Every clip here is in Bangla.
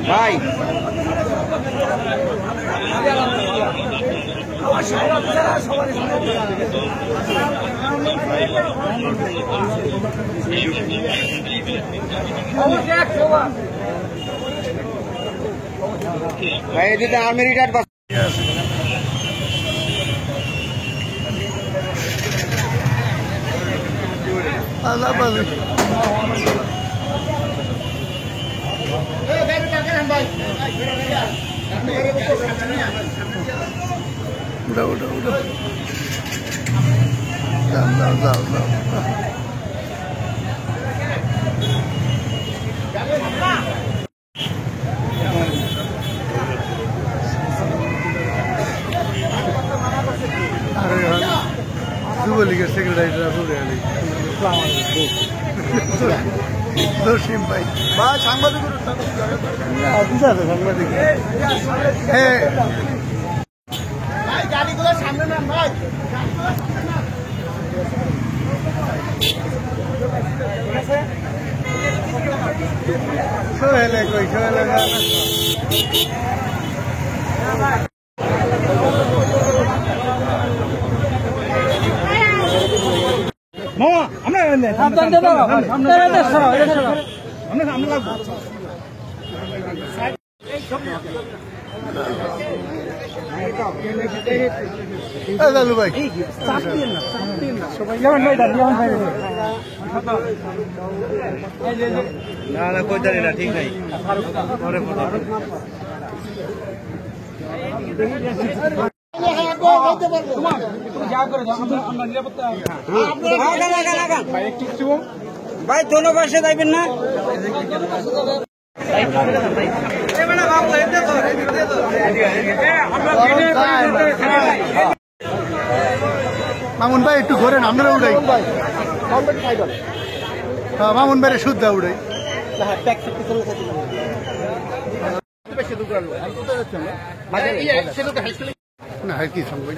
ভাই ভাই এদিকে আর্মি রিটায়ার্ড যুবলীগের সেক্রেটারি দর্শিম ভাই সাংবাদিক সাংবাদিক গাড়িগুলো সামনে না ভাই সোহেলে কই সোহেলে লালু ভাই না না কই জানি না ঠিক নাই ভাই দোনো পাশে যাইবেন না মামুন ভাই একটু ঘোরেন আমরা উড়াই মামুন ভাই শুদ্ধ উড়াই না কি সঙ্গে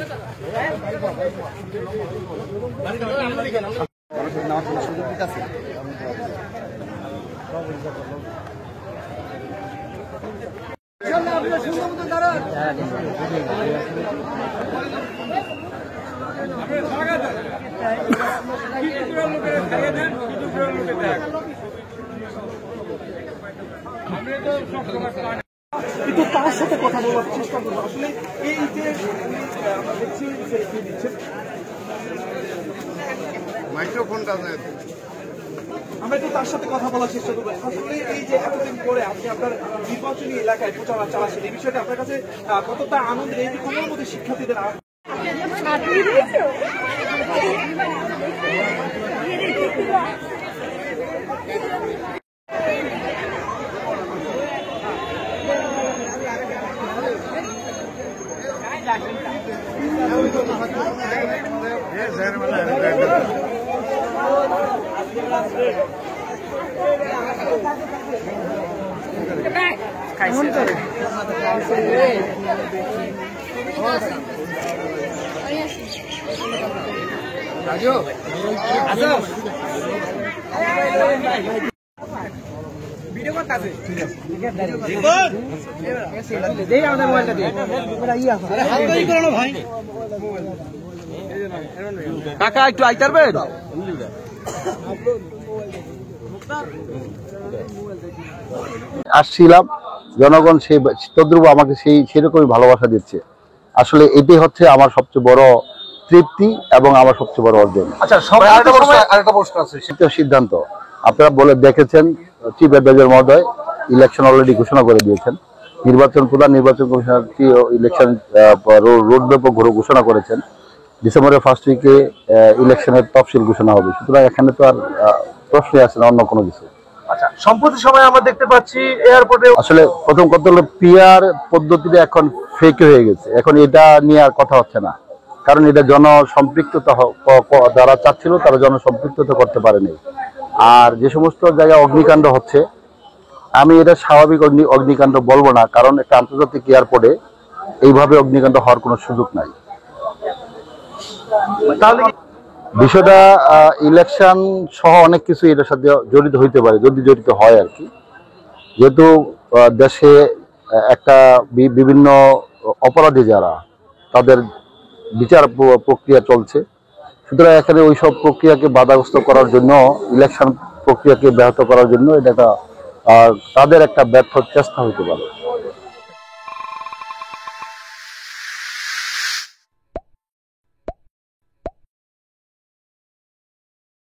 কিন্তু তার সাথে কথা বলার চেষ্টা করবো আসলে এই যে আমরা দেখছি মাইক্রোফোনটা আমরা একটু তার সাথে কথা বলার চেষ্টা করবো আসলে এই যে এতদিন পরে আপনি আপনার নির্বাচনী এলাকায় প্রচারণা চালাচ্ছেন এই বিষয়টা আপনার কাছে কতটা আনন্দের এই কোনোর মধ্যে শিক্ষার্থীদের কাকা একটু আইতারবেন আসছিলাম জনগণ সেই তদ্রুপ আমাকে সেরকমই ভালোবাসা দিচ্ছে আসলে এটাই হচ্ছে আমার সবচেয়ে বড় তৃপ্তি এবং আমার সবচেয়ে বড় অর্জন। আচ্ছা আরেকটা প্রশ্ন আছে সেটা সিদ্ধান্ত আপনারা বলে দেখেছেন চিফ অ্যাডভাইজার মহোদয় ইলেকশন অলরেডি ঘোষণা করে দিয়েছেন প্রধান নির্বাচন কমিশনার ইলেকশন রোডম্যাপ ঘোষণা করেছেন ডিসেম্বরের ফার্স্ট উইকে ইলেকশনের তফসিল ঘোষণা হবে সুতরাং এখানে তো আর প্রশ্নই আসে না অন্য কোনো কিছু। আচ্ছা সম্প্রতি সময় আমরা দেখতে পাচ্ছি এয়ারপোর্টে আসলে প্রথম কথা হলো পিআর পদ্ধতিটা এখন ফেক হয়ে গেছে এখন এটা নিয়ে আর কথা হচ্ছে না কারণ এটা জনসম্পৃক্ততা যারা চাচ্ছিল তারা জনসম্পৃক্ততা করতে পারেনি আর যে সমস্ত জায়গায় অগ্নিকাণ্ড হচ্ছে, আমি এটা স্বাভাবিক অগ্নিকাণ্ড বলবো না, কারণ একটা আন্তর্জাতিক এয়ারপোর্টে এইভাবে অগ্নিকাণ্ড হওয়ার কোনো সুযোগ নাই। তাহলে বিষয়টা ইলেকশন সহ অনেক কিছু এটার সাথে জড়িত হইতে পারে, যদি জড়িত হয় আর কি। যেহেতু দেশে একটা বিভিন্ন অপরাধী যারা, তাদের বিচার প্রক্রিয়া চলছে, সুতরাং এখানে ওইসব প্রক্রিয়াকে বাধাগ্রস্ত করার জন্য, ইলেকশন প্রক্রিয়াকে ব্যাহত করার জন্য এটা একটা তাদের একটা ব্যর্থ চেষ্টা হতে পারে।